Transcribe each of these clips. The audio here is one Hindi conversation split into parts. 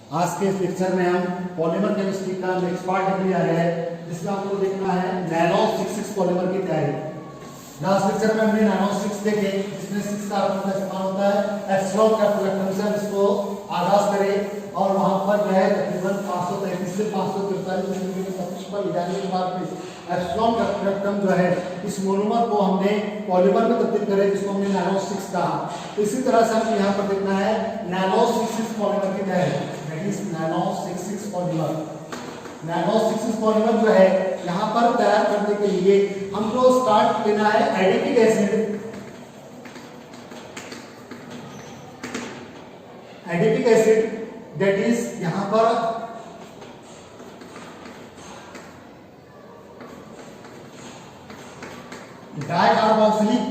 आज के इस लेक्चर में हम पॉलीमर केमिस्ट्री का नेक्स्ट पार्ट के लिए आ रहे हैं, जिसमें आपको देखना है नैनो 6 पॉलीमर की तैयारी। लास्ट लेक्चर में हमने नैनो 6 देखे, जिसमें 6 कार्बन का इस्तेमाल होता है एप्सिलॉन का प्रोडक्ट से हम इसको आगाज करें और वहां पर जो है तकरीबन 533 से 543 मिलीमीटर पर ले जाने के बाद फिर एप्सिलॉन का प्रोडक्ट जो है इस मोनोमर को हमने पॉलीमर में तब्दील करे, जिसको हमने नैनो 6 कहा। तो इसी तरह से हमें यहाँ पर देखना है नैनो 6 पॉलीमर की तैयारी। नैनो 6 पॉलीमर, नैनो 6 पॉलीमर जो है यहाँ पर तैयार करने के लिए हमको स्टार्ट लेना है adipic acid. Adipic acid that is यहाँ पर डाइकार्बोक्सिलिक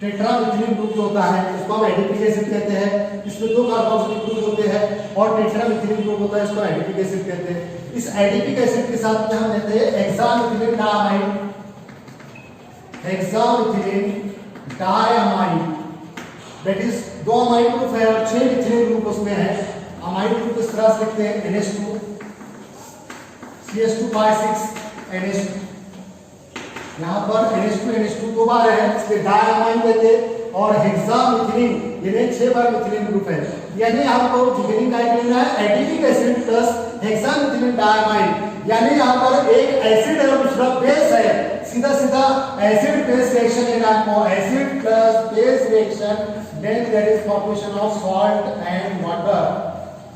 टेट्रामिथिलिन ग्रुप जो होता है उसको हम एडिपिक एसिड कहते हैं। इसमें 2 कार्बोक्सिलिक ग्रुप होते हैं और टेट्रामिथिलिन ग्रुप होता है, इसको एडिपिक एसिड कहते हैं। इस एडिपिक एसिड के साथ में हम लेते हैं hexamethylene डायमाइड, hexamethylene डायमाइड that is 2 amide group है और 6 मिथिलिन ग्रुप उसमें है। अमाइड ग्रुप इस तरह से लिखते हैं NH2 CH2 NH2, यहाँ पर NH2 दो बार है, इसके डायमाइन देते और हेक्सामिथिलिन यानी 6 बार मिथिलिन ग्रुप है। यानी आपको बिगिनिंग का लेना है adipic acid plus hexamethylene diamine, यानी यहाँ पर एक एसिड है और दूसरा बेस है। सीधा सीधा एसिड बेस रिएक्शन लेना आपको, acid plus base reaction, then there is formation of salt and water,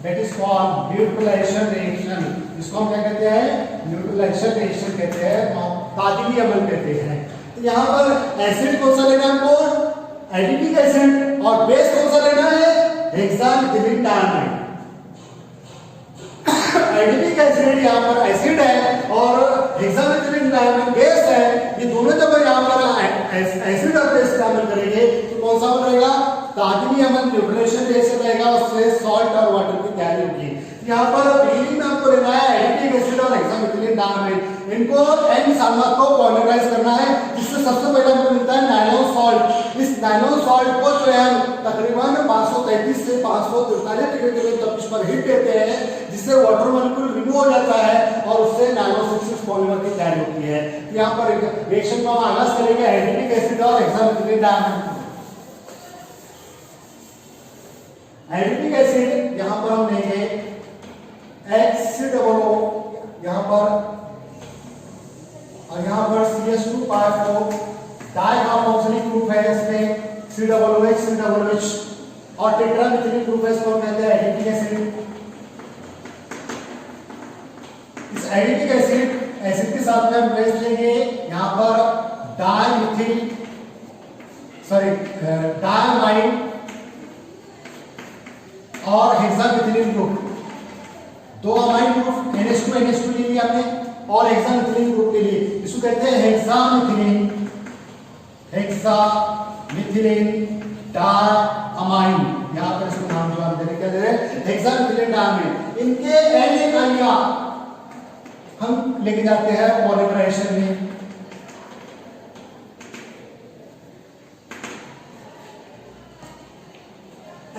that is called neutralisation reaction. इसको हम क्या कहते हैं? न्यूट्रलाइजेशन रिएक्शन कहते हैं, तादीली अमल कहते हैं। तो यहाँ पर एसिड कौन सा लेना है हमको? एडिपिक एसिड, और बेस कौन सा लेना है? हेक्सामिथिलिन डायमाइड। एडिपिक एसिड यहाँ पर एसिड है और हेक्सामिथिलिन डायमाइड बेस है। ये दोनों जब यहाँ पर एसिड और बेस का अमल करेंगे तो कौन सा बनेगा? तादीली अमल, न्यूट्रलाइजेशन रिएक्शन रहेगा, उससे सॉल्ट और वाटर की तैयारी होगी। यहाँ पर बिगिनिंग में आपको लेना है एडिपिक एसिड और हेक्सामिथिलिन डायमाइड, इनको n सामग्री को पॉलीमराइज करना है, जिससे सबसे पहले हमको मिलता है नाइलॉन सॉल्ट। इस नाइलॉन सॉल्ट को जो है तकरीबन 533 से 543 डिग्री तापमान पर हीट देते हैं, जिससे वाटर मॉलिक्यूल रिमूव हो जाता है और उससे नाइलॉन 6 पॉलीमर की तैयारी होती है। यहाँ पर रिएक्शन को हम आगाज करेंगे एडिपिक एसिड और हेक्सामिथिलिन डायमाइड। एडिपिक एसिड यहाँ पर हम लेंगे HCOO यहाँ पर, और यहाँ पर CH2 डाइकार्बोक्सिलिक ग्रुप है, इसमें COOH और टेट्रामिथिलिन ग्रुप है, इसको हम कहते हैं एडिपिक एसिड। इस एडिपिक एसिड के साथ में हम बेस लेंगे यहाँ पर डायमाइड और hexamethylene group, 2 amide group NH2 ले लिया हमने और हेक्सामिथिलिन ग्रुप के लिए इसको कहते हैं हेक्सामिथिलिन डायमाइड। यहाँ पर इसको नाम जो हम क्या दे रहे हैं? हेक्सामिथिलिन डायमाइड। इनके n इकाइयां हम लेके जाते हैं पॉलीमराइजेशन में।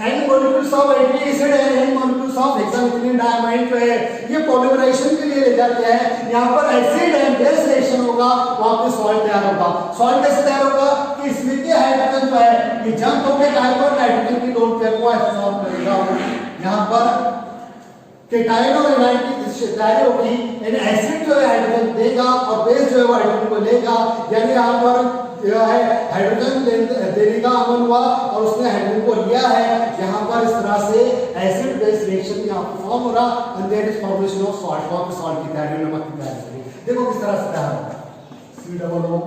n molecules of adipic acid है, n मॉलिक्यूल्स ऑफ हेक्सामिथिलिन डायमाइड जो है ये पॉलीमराइजेशन के लिए ले जाते हैं। यहाँ पर एसिड एंड बेस रिएक्शन होगा, वहां पे सॉल्ट तैयार होगा। सॉल्ट कैसे तैयार होगा कि इसमें के हाइड्रोजन जो है ये जंप होकर कार्बन नाइट्रोजन की लोन पेयर को एब्सॉर्ब करेगा। यहाँ पर केटाइन और एनाइन की तैयारी होगी, यानी एसिड जो है हाइड्रोजन देगा और बेस जो है वो हाइड्रोजन को लेगा। यानी यहाँ पर जो है हाइड्रोजन देने का अमल हुआ और उसने हाइड्रोजन को लिया है। यहाँ पर इस तरह से एसिड बेस रिएक्शन यहाँ पर फॉर्म हो रहा, and there is formation of salt, वहां पे सॉल्ट की तैयारी, नमक की तैयारी। देखो किस तरह से तैयार होगा। COO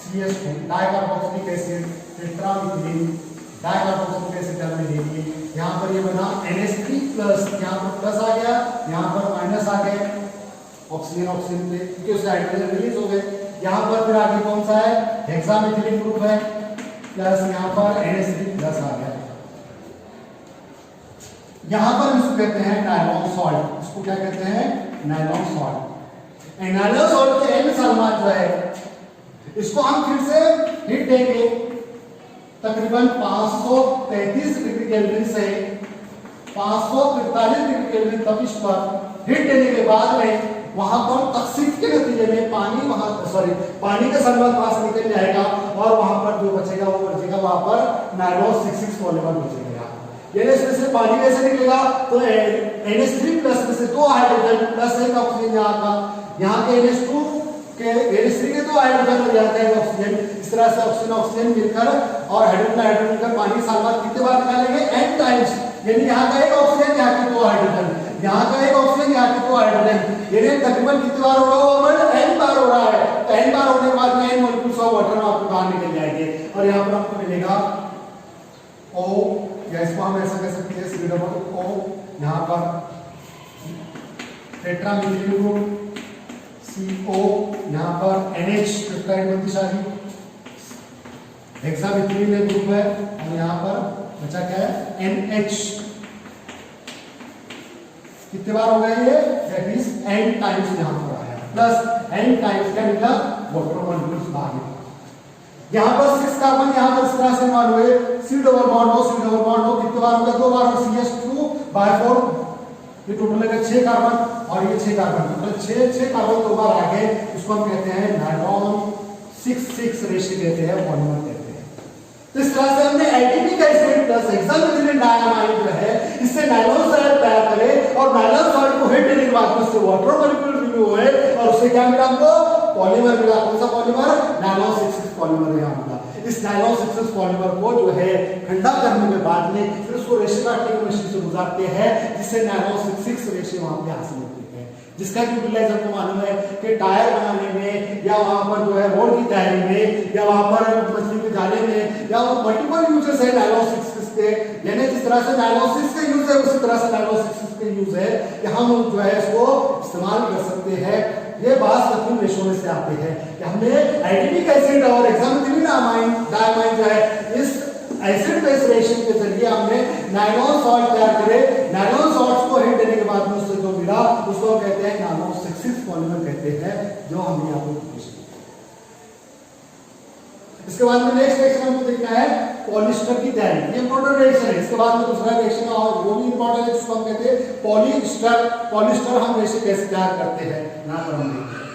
CH2 dicarboxylic acid, tetramethylene dicarboxylic acid हमने ले लिए। यहाँ पर ये बना NH3 प्लस, यहाँ पर प्लस आ गया, यहाँ पर माइनस आ गए, ऑक्सीजन पे क्योंकि उससे हाइड्रोजन रिलीज हो गए। यहाँ पर फिर आगे कौन सा है? हेक्सामिथिलिन ग्रुप है प्लस यहाँ पर NH3 प्लस आ गया। यहाँ पर इसको कहते हैं नाइलॉन सॉल्ट। इसको क्या कहते हैं? Nylon salt. नाइलॉन सॉल्ट के n सामग्री जो है इसको हम फिर से हीट देंगे तकरीबन 533 डिग्री केल्विन से 543 डिग्री केल्विन तपिश पर हीट देने के बाद में वहां पर तकसीफ के नतीजे में पानी का सलमान पास निकल जाएगा और वहां पर जो बचेगा वो बचेगा वहां पर नाइलॉन 66 पॉलीमर बचेगा। यानी इसमें से पानी कैसे निकलेगा तो NH3 प्लस में से 2 हाइड्रोजन प्लस एक ऑक्सीजन यहाँ के NH2 के NH3 के 2 हाइड्रोजन हो जाता है ऑक्सीजन। इस तरह से ऑक्सीजन मिलकर और हाइड्रोजन मिलकर पानी सलमान कितने बार निकालेंगे n टाइम्स। यानी यहाँ का एक ऑक्सीजन यहाँ के 2 हाइड्रोजन, यहाँ का एक ऑक्सीजन यहाँ के 2 हाइड्रोजन, यानी तकरीबन कितनी बार हो रहा है n बार हो रहा है। तो n बार होने के बाद में n मॉलिक्यूल्स ऑफ वाटर आपको बाहर निकल जाएंगे और यहाँ पर आपको मिलेगा O, या इसको हम ऐसा कह सकते हैं C डबल O, यहाँ पर टेट्रामिथिलिन ग्रुप CO, यहाँ पर NH पेप्टाइड बंदिशाही, हेक्सामिथिलिन ग्रुप है और यहाँ पर बचा क्या है NH। कितने बार हो गए ये? दैट इज n टाइम्स यहाँ पर आया प्लस n टाइम्स क्या निकला वाटर मॉलिक्यूल्स बाहर निकला। यहाँ पर 6 कार्बन यहाँ पर इस तरह से मान हुए C डबल बॉन्ड हो कितने बार होगा? 2 बार हो CH2/4, ये टोटल है 6 कार्बन और ये 6 कार्बन, टोटल 6 कार्बन 2 बार आ गए। इसको हम कहते हैं नाइलॉन 66 रेशियो कहते हैं, पॉलीमर कहते हैं। तो इस तरह से हमने adipic acid plus hexamethylene diamine जो है इससे नाइलॉन सॉल्ट तैयार करे और नाइलॉन सॉल्ट को हीट देने के बाद उससे वाटर मॉलिक्यूल रिमूव हुए और उससे क्या मिला हमको? पॉलीमर मिला। कौन सा पॉलीमर? नाइलॉन 66 पॉलीमर यहाँ मिला। इस नाइलॉन 66 पॉलीमर को जो है ठंडा करने के बाद में फिर उसको रेशे काटने की मशीन से गुजारते हैं जिससे नाइलॉन 66 रेशे वहां पे हासिल होती है, जिसका यूटिलाइज आपको मालूम है कि टायर बनाने में या वहां पर जो है रोड की तैयारी में या वहां पर मछली के जाले में या मल्टीपल यूजेस है नाइलॉन 66 के। यानी जिस तरह से नाइलॉन 6 का यूज है उसी तरह से नाइलॉन 66 का यूज है कि हम जो है इसको इस्तेमाल कर सकते हैं। ये बात कठिन रेशों में से आते हैं कि हमने एडिपिक एसिड और हेक्सामिथिलिन डायमाइन जो है इस एसिड बेस रिएक्शन के जरिए हमने नाइलॉन सॉल्ट तैयार करे। नाइलॉन सॉल्ट को हीट देने के बाद में उससे जो मिला उसको कहते हैं नाइलॉन 66 पॉलीमर कहते हैं, जो हमने आपको पेश किया। इसके बाद में नेक्स्ट रिएक्शन हमको देखना है पॉलिएस्टर की तैयारी। ये इंपॉर्टेंट रिएक्शन है। इसके बाद में दूसरा रिएक्शन और वो भी इंपॉर्टेंट है जिसको हम कहते हैं पॉलिएस्टर। पॉलिएस्टर हम कैसे तैयार करते हैं यहां पर हम देखते हैं।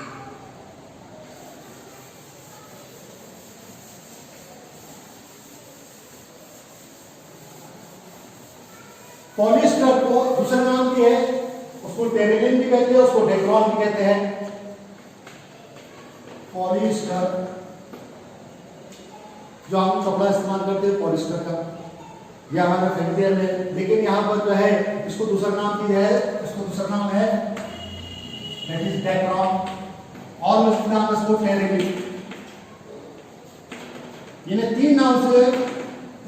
पॉलिएस्टर को दूसरा नाम भी है, उसको टेरेलिन भी कहते हैं, उसको डेक्रोन भी कहते हैं। पॉलिएस्टर जो हम कपड़ा इस्तेमाल करते हैं पॉलिएस्टर का, यह हमारा फेमिलियर है, लेकिन यहाँ पर जो है इसको दूसरा नाम भी है, इसको दूसरा नाम है दैट इज डेक्रोन और उसका नाम इसको टेरेलिन। ये 3 नाम से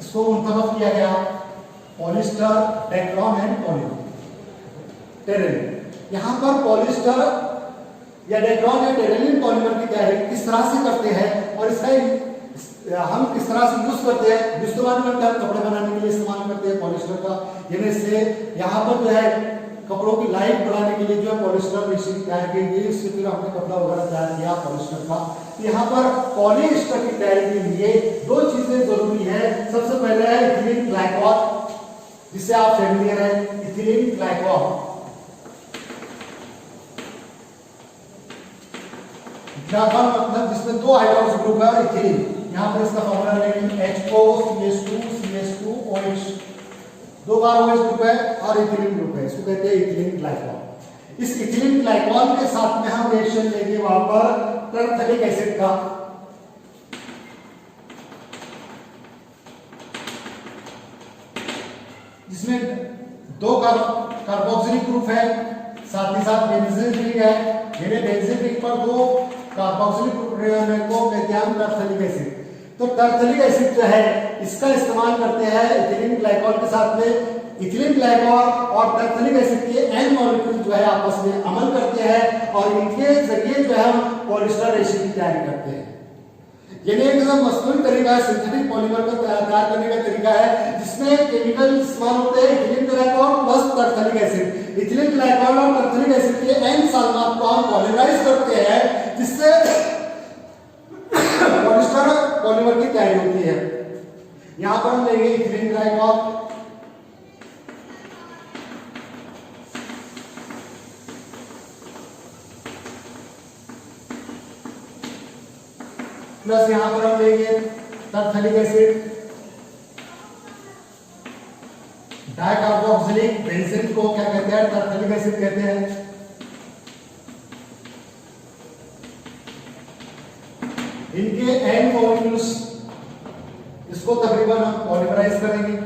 इसको मुंतखब किया गया, पॉलिएस्टर, डेक्रोन एंड टेरेलिन। यहाँ पर पॉलिएस्टर या डेक्रोन या टेरेलिन पॉलीमर की तैयारी किस तरह से करते हैं और इसका हम किस तरह से यूज करते हैं, इस्तेमाल करते हैं, कपड़े बनाने के लिए इस्तेमाल करते हैं पॉलिएस्टर का। यानी इससे यहाँ पर जो है कपड़ों की लाइफ बढ़ाने के लिए जो है पॉलिएस्टर मशीन तैयार की गई, इससे फिर हमने कपड़ा वगैरह तैयार किया पॉलिएस्टर का। यहाँ पर पॉलिएस्टर की तैयारी के लिए 2 चीजें जरूरी है। सबसे पहले है इथिलीन ग्लाइकॉल, जिससे आप फेमिलियर है, इथिलीन ग्लाइकॉल। ग्लाइकॉल मतलब जिसमें 2 हाइड्रोक्सी ग्रुप है इथिलीन। यहाँ पर इसका फॉर्मूला लेंगे HOCH2CH2OH, 2 बार OH ग्रुप है और इथिलीन ग्रुप है, इसको कहते हैं इथिलीन ग्लाइकॉल। इस इथिलीन ग्लाइकॉल के साथ में हम रिएक्शन लेंगे वहां पर टरफेलिक एसिड का, जिसमें 2 कार्बोक्सिलिक ग्रुप है, साथ ही साथ बेंजीन रिंग है। यानी बेंजीन रिंग पर 2 कार्बोक्सिलिक ग्रुप को कहते हैं टरफेलिक एसिड। तो टरफेलिक एसिड जो है इसका इस्तेमाल करते हैं इथिलीन ग्लाइकॉल के साथ में। इथिलीन ग्लाइकॉल और टरफेलिक एसिड के n मॉलिक्यूल जो है आपस में अमल करते हैं और इनके जरिए जो है हम पॉलिएस्टर रेशे की तैयारी करते हैं। यानी एकदम मस्तूरी तरीका है, सिंथेटिक पॉलीमर को तैयार करने का तरीका है, जिसमें केमिकल इस्तेमाल होते हैं ethylene glycol plus terephthalic acid. Ethylene glycol और टरफेलिक एसिड के n साल्वेंट को हम पॉलीमराइज करते हैं, जिससे पॉलिएस्टर पॉलीमर की तैयारी होती है। यहां पर हम लेंगे इथिलीन ग्लाइकॉल प्लस यहाँ पर हम लेंगे टरफेलिक एसिड, डाइकार्बोक्सिलिक बेंजीन को क्या कहते हैं, टरफेलिक एसिड कहते हैं। इनके एंड मॉलिक्यूल्स इसको तकरीबन हम पॉलीमराइज करेंगे।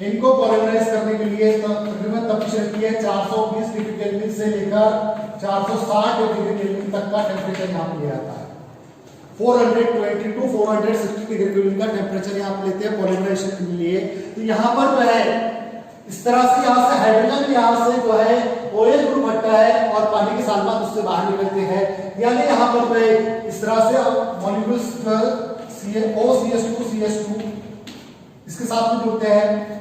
इनको पॉलीमराइज करने के लिए तकरीबन तपीयत है 420 डिग्री केल्विन से लेकर 460 डिग्री केल्विन तक का टेम्परेचर यहाँ पे लिया जाता है। 420 टू 460 डिग्री केल्विन का टेम्परेचर यहाँ पे लेते हैं पॉलीमराइजेशन के लिए। तो यहाँ पर जो है इस तरह से यहाँ से हाइड्रोजन यहाँ से जो है OH ग्रुप हटता है और पानी के साल्फात उससे बाहर निकलते हैं, यानी यहाँ पर जो है इस तरह से मॉलिक्यूल्स OCH2 इसके साथ में जुड़ते हैं।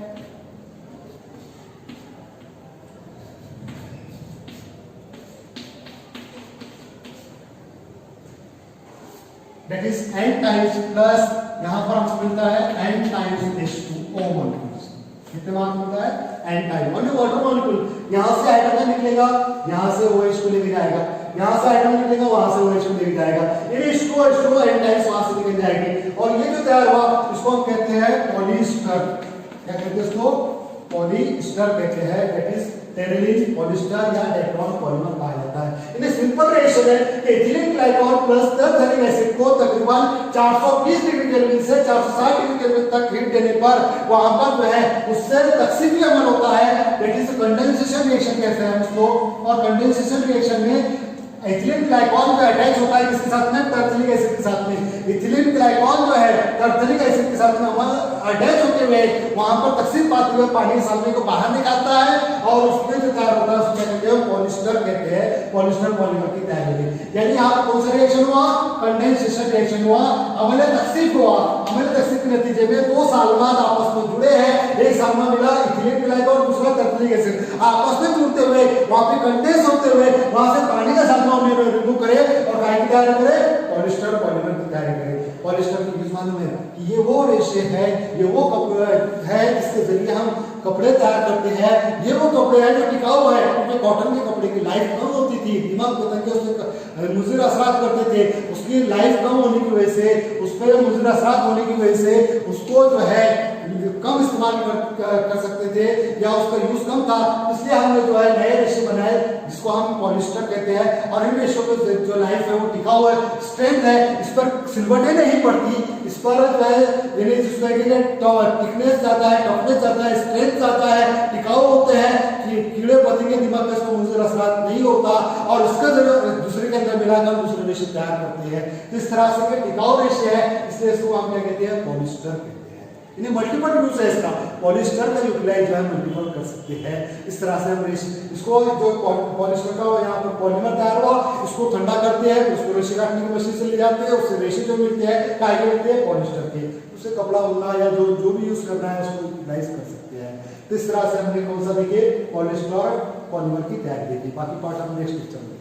That is n times plus यहाँ पर हमको मिलता है n times H2O मॉलिक्यूल्स। कितने मान मिलता है n time only water molecule. यहाँ से हाइड्रोजन निकलेगा, यहाँ से OH को लेके जाएगा, यहाँ से हाइड्रोजन निकलेगा, वहां से OH को लेके जाएगा, ये H2O n टाइम्स वहां से निकल जाएगी और ये जो तैयार हुआ इसको हम कहते हैं पॉलीस्टर। क्या कहते हैं इसको? पॉलीस्टर कहते हैं। दैट इज टेरेलिन पॉलिस्टर या डेक्ट्रॉन पॉलीमर कहा जाता है। इन्हें सिंपल रिएक्शन है कि ethylene glycol plus terephthalic acid को तकरीबन 420 डिग्री केल्विन से 460 डिग्री केल्विन तक हीट देने पर वहां पर जो है उससे तकसीफी अमल होता है। दैट इज कंडेंसेशन रिएक्शन कहते हैं उसको। और कंडेंसेशन रिएक्शन में एथिलीन ग्लाइकॉल जो अटैच होता है किसके साथ में? टरफेलिक एसिड के साथ में। एथिलीन ग्लाइकॉल जो है टरफेलिक एसिड के साथ में अटैच होते हुए वहां पर तकसीम पाते हुए पानी के साल्फेट को बाहर निकालता है और उसमें जो तैयार होता है उसको कहते हैं पॉलिस्टर कहते हैं। पॉलिस्टर पॉलीमर की तैयारी है। यानी यहाँ पर कौन सा रिएक्शन हुआ? कंडेंसेशन रिएक्शन हुआ, अम्ल तकसीफ हुआ। अम्ल तकसीफ के नतीजे में दो साल्फात आपस में जुड़े हैं, एक साल्फा मिला एथिलीन ग्लाइकॉल, दूसरा टरफेलिक एसिड, आपस में जुड़ते हुए वहां पे कंडेंस होते हुए वहां से पानी का साल्फा रिमूव करे और काय की तैयारी करे? पॉलिस्टर पॉलीमर की तैयारी करे। पॉलिस्टर की यूज मालूम है कि ये वो रेशे है, ये वो कपड़ा है जिसके जरिए हम कपड़े तैयार करते हैं। ये वो कपड़े हैं जो टिकाऊ है, क्योंकि कॉटन के कपड़े की लाइफ कम होती थी, दिमाग पतंगे उसमें मुज़िर असरात करते थे, उसकी लाइफ कम होने की वजह से, उस पर मुज़िर असरात होने की वजह से उसको जो है कम इस्तेमाल कर सकते थे या उसका यूज कम था, इसलिए हमने जो है नए रेशे बनाए जिसको हम पॉलिस्टर कहते हैं। और इन रेशों की जो लाइफ है वो टिकाऊ है, स्ट्रेंथ है, इस पर सिलवटें नहीं पड़ती, इस पर जो है थिकनेस ज्यादा है, टफनेस ज्यादा है, स्ट्रेंथ ज्यादा है, टिकाऊ होते हैं, कीड़े पतंगे दिमाग में इसको मुज़िर असरात नहीं होता और उसका जरूरत दूसरे के अंदर मिलाकर दूसरे रेशे तैयार करते हैं। तो इस तरह से टिकाऊ रेशे है, इसलिए इसको हम क्या कहते हैं? पॉलिस्टर कहते हैं। इन्हें मल्टीपल यूज है इसका, पॉलिस्टर का यूटिलाइज जो है मल्टीपल कर सकते हैं। इस तरह से हम इसको जो पॉलिस्टर का यहाँ पर पॉलीमर तैयार हुआ इसको ठंडा करते हैं, उसको रेशे काटने की मशीन से ले जाते हैं, उससे रेशे जो मिलते हैं काय के मिलते हैं? पॉलिस्टर के। उससे कपड़ा बुनना या जो भी यूज करना है उसको यूटिलाइज कर सकते हैं। तो इस तरह से हमने कौन सा देखिए? पॉलिस्टर पॉलीमर की तैयारी देखी। बाकी पार्ट हम नेक्स्ट लेक्चर में